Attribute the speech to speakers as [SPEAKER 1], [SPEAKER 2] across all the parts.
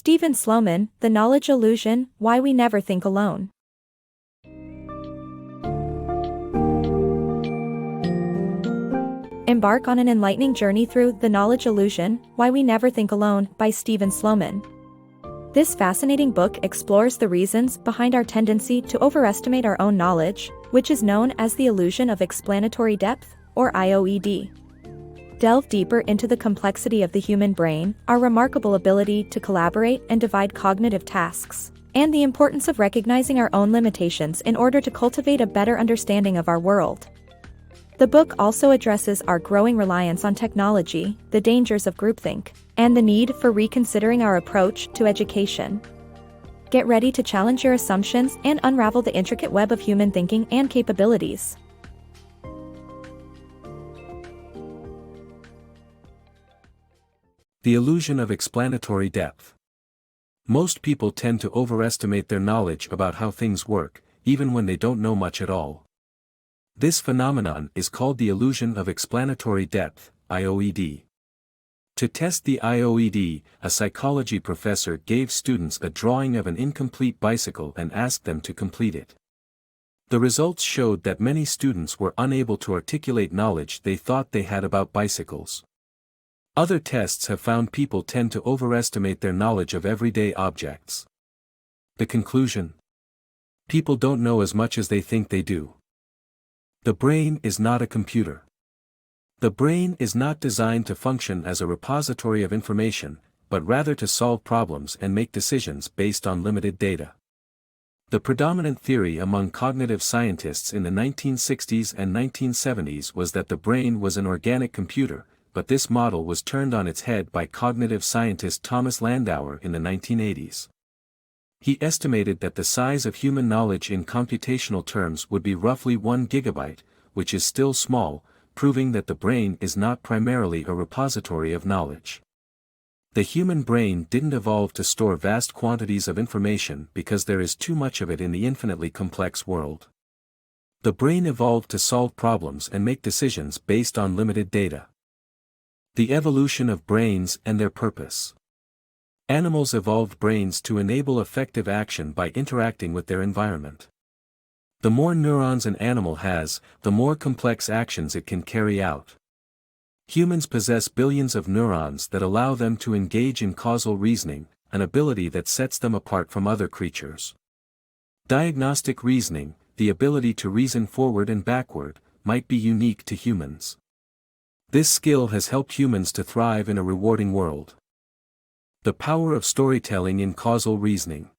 [SPEAKER 1] Stephen Sloman, The Knowledge Illusion, Why We Never Think Alone. Embark on an enlightening journey through The Knowledge Illusion, Why We Never Think Alone by Stephen Sloman. This fascinating book explores the reasons behind our tendency to overestimate our own knowledge, which is known as the illusion of explanatory depth, or IOED. Delve deeper into the complexity of the human brain, our remarkable ability to collaborate and divide cognitive tasks, and the importance of recognizing our own limitations in order to cultivate a better understanding of our world. The book also addresses our growing reliance on technology, the dangers of groupthink, and the need for reconsidering our approach to education. Get ready to challenge your assumptions and unravel the intricate web of human thinking and capabilities.
[SPEAKER 2] The illusion of explanatory depth. Most people tend to overestimate their knowledge about how things work, even when they don't know much at all. This phenomenon is called the illusion of explanatory depth, IOED. To test the IOED, a psychology professor gave students a drawing of an incomplete bicycle and asked them to complete it. The results showed that many students were unable to articulate knowledge they thought they had about bicycles. Other tests have found people tend to overestimate their knowledge of everyday objects. The conclusion? People don't know as much as they think they do. The brain is not a computer. The brain is not designed to function as a repository of information, but rather to solve problems and make decisions based on limited data. The predominant theory among cognitive scientists in the 1960s and 1970s was that the brain was an organic computer, but this model was turned on its head by cognitive scientist Thomas Landauer in the 1980s. He estimated that the size of human knowledge in computational terms would be roughly 1 gigabyte, which is still small, proving that the brain is not primarily a repository of knowledge. The human brain didn't evolve to store vast quantities of information because there is too much of it in the infinitely complex world. The brain evolved to solve problems and make decisions based on limited data. The evolution of brains and their purpose. Animals evolved brains to enable effective action by interacting with their environment. The more neurons an animal has, the more complex actions it can carry out. Humans possess billions of neurons that allow them to engage in causal reasoning, an ability that sets them apart from other creatures. Diagnostic reasoning, the ability to reason forward and backward, might be unique to humans. This skill has helped humans to thrive in a rewarding world. The power of storytelling in causal reasoning.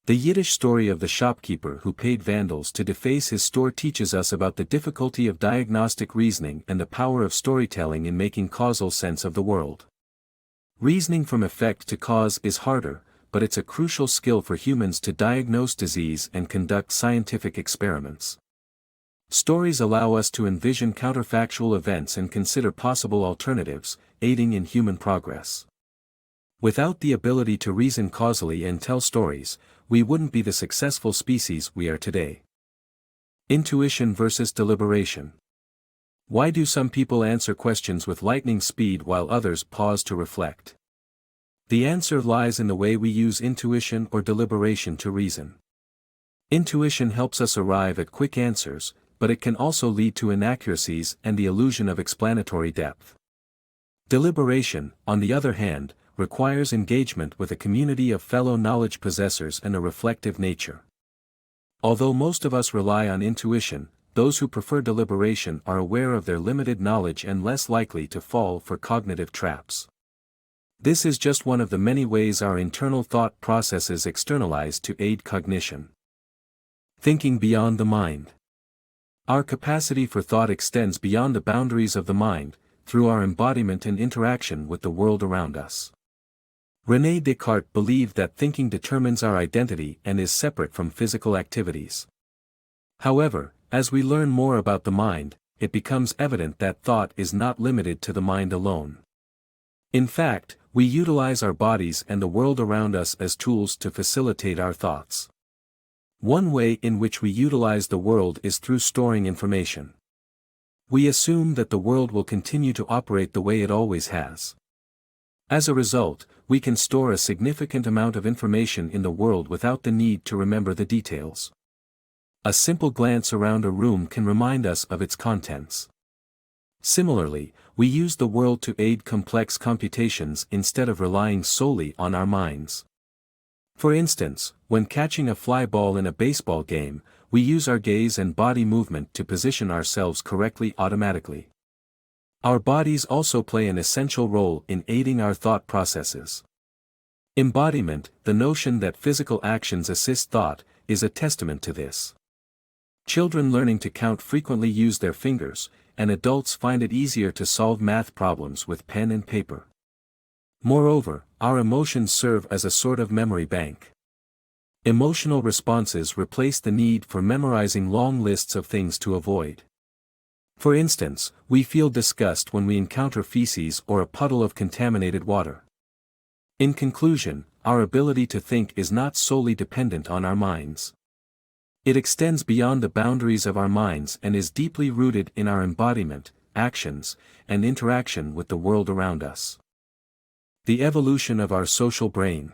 [SPEAKER 2] The Yiddish story of the shopkeeper who paid vandals to deface his store teaches us about the difficulty of diagnostic reasoning and the power of storytelling in making causal sense of the world. Reasoning from effect to cause is harder, but it's a crucial skill for humans to diagnose disease and conduct scientific experiments. Stories allow us to envision counterfactual events and consider possible alternatives, aiding in human progress. Without the ability to reason causally and tell stories, we wouldn't be the successful species we are today. Intuition versus deliberation. Why do some people answer questions with lightning speed while others pause to reflect? The answer lies in the way we use intuition or deliberation to reason. Intuition helps us arrive at quick answers, but it can also lead to inaccuracies and the illusion of explanatory depth. Deliberation, on the other hand, requires engagement with a community of fellow knowledge possessors and a reflective nature. Although most of us rely on intuition, those who prefer deliberation are aware of their limited knowledge and less likely to fall for cognitive traps. This is just one of the many ways our internal thought processes externalize to aid cognition. Thinking beyond the mind. Our capacity for thought extends beyond the boundaries of the mind, through our embodiment and interaction with the world around us. René Descartes believed that thinking determines our identity and is separate from physical activities. However, as we learn more about the mind, it becomes evident that thought is not limited to the mind alone. In fact, we utilize our bodies and the world around us as tools to facilitate our thoughts. One way in which we utilize the world is through storing information. We assume that the world will continue to operate the way it always has. As a result, we can store a significant amount of information in the world without the need to remember the details. A simple glance around a room can remind us of its contents. Similarly, we use the world to aid complex computations instead of relying solely on our minds. For instance, when catching a fly ball in a baseball game, we use our gaze and body movement to position ourselves correctly automatically. Our bodies also play an essential role in aiding our thought processes. Embodiment, the notion that physical actions assist thought, is a testament to this. Children learning to count frequently use their fingers, and adults find it easier to solve math problems with pen and paper. Moreover, our emotions serve as a sort of memory bank. Emotional responses replace the need for memorizing long lists of things to avoid. For instance, we feel disgust when we encounter feces or a puddle of contaminated water. In conclusion, our ability to think is not solely dependent on our minds. It extends beyond the boundaries of our minds and is deeply rooted in our embodiment, actions, and interaction with the world around us. The evolution of our social brain.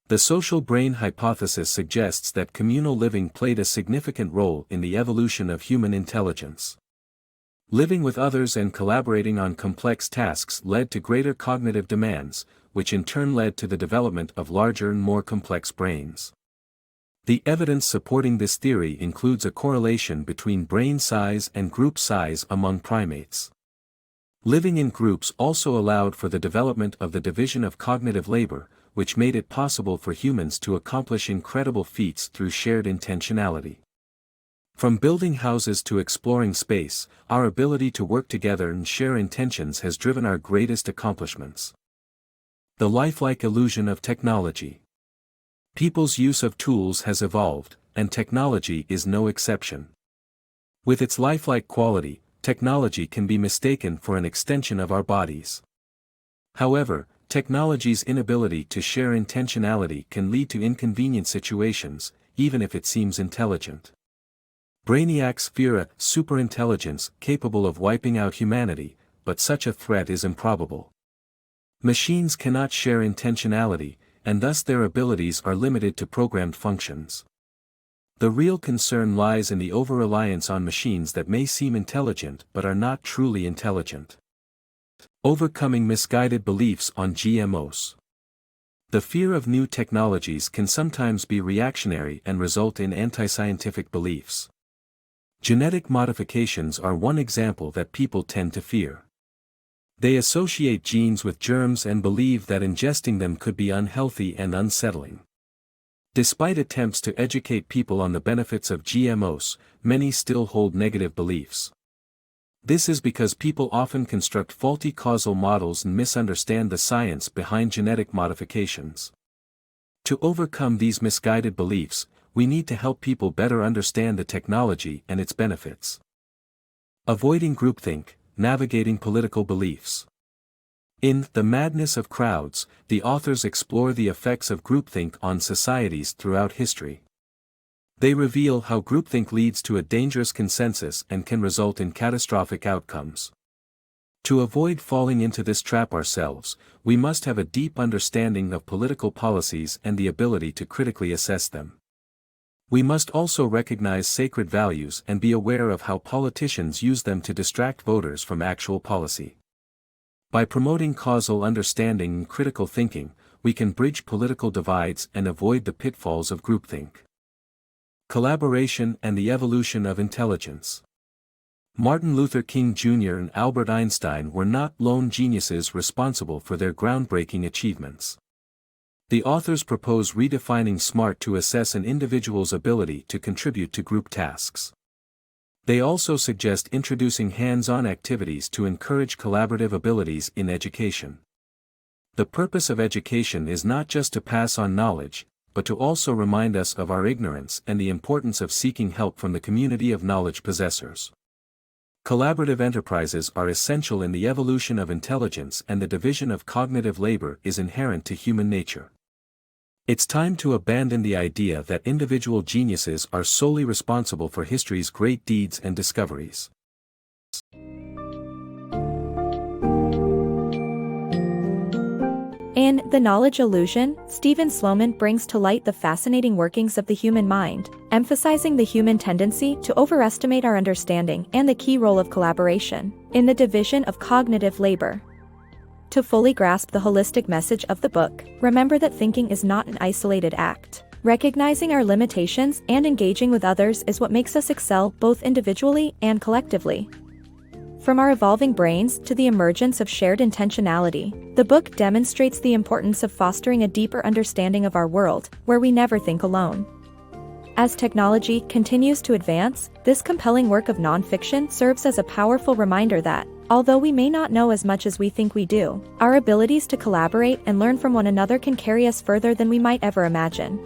[SPEAKER 2] The social brain hypothesis suggests that communal living played a significant role in the evolution of human intelligence. Living with others and collaborating on complex tasks led to greater cognitive demands, which in turn led to the development of larger and more complex brains. The evidence supporting this theory includes a correlation between brain size and group size among primates. Living in groups also allowed for the development of the division of cognitive labor, which made it possible for humans to accomplish incredible feats through shared intentionality. From building houses to exploring space, our ability to work together and share intentions has driven our greatest accomplishments. The lifelike illusion of technology. People's use of tools has evolved, and technology is no exception. With its lifelike quality, technology can be mistaken for an extension of our bodies. However, technology's inability to share intentionality can lead to inconvenient situations, even if it seems intelligent. Brainiacs fear a superintelligence capable of wiping out humanity, but such a threat is improbable. Machines cannot share intentionality, and thus their abilities are limited to programmed functions. The real concern lies in the over-reliance on machines that may seem intelligent but are not truly intelligent. Overcoming misguided beliefs on GMOs. The fear of new technologies can sometimes be reactionary and result in anti-scientific beliefs. Genetic modifications are one example that people tend to fear. They associate genes with germs and believe that ingesting them could be unhealthy and unsettling. Despite attempts to educate people on the benefits of GMOs, many still hold negative beliefs. This is because people often construct faulty causal models and misunderstand the science behind genetic modifications. To overcome these misguided beliefs, we need to help people better understand the technology and its benefits. Avoiding groupthink, navigating political beliefs. In The Madness of Crowds, the authors explore the effects of groupthink on societies throughout history. They reveal how groupthink leads to a dangerous consensus and can result in catastrophic outcomes. To avoid falling into this trap ourselves, we must have a deep understanding of political policies and the ability to critically assess them. We must also recognize sacred values and be aware of how politicians use them to distract voters from actual policy. By promoting causal understanding and critical thinking, we can bridge political divides and avoid the pitfalls of groupthink. Collaboration and the evolution of intelligence. Martin Luther King Jr. and Albert Einstein were not lone geniuses responsible for their groundbreaking achievements. The authors propose redefining SMART to assess an individual's ability to contribute to group tasks. They also suggest introducing hands-on activities to encourage collaborative abilities in education. The purpose of education is not just to pass on knowledge, but to also remind us of our ignorance and the importance of seeking help from the community of knowledge possessors. Collaborative enterprises are essential in the evolution of intelligence, and the division of cognitive labor is inherent to human nature. It's time to abandon the idea that individual geniuses are solely responsible for history's great deeds and discoveries.
[SPEAKER 1] In The Knowledge Illusion, Stephen Sloman brings to light the fascinating workings of the human mind, emphasizing the human tendency to overestimate our understanding and the key role of collaboration in the division of cognitive labor. To fully grasp the holistic message of the book, remember that thinking is not an isolated act. Recognizing our limitations and engaging with others is what makes us excel both individually and collectively. From our evolving brains to the emergence of shared intentionality, the book demonstrates the importance of fostering a deeper understanding of our world, where we never think alone. As technology continues to advance, this compelling work of nonfiction serves as a powerful reminder that, although we may not know as much as we think we do, our abilities to collaborate and learn from one another can carry us further than we might ever imagine.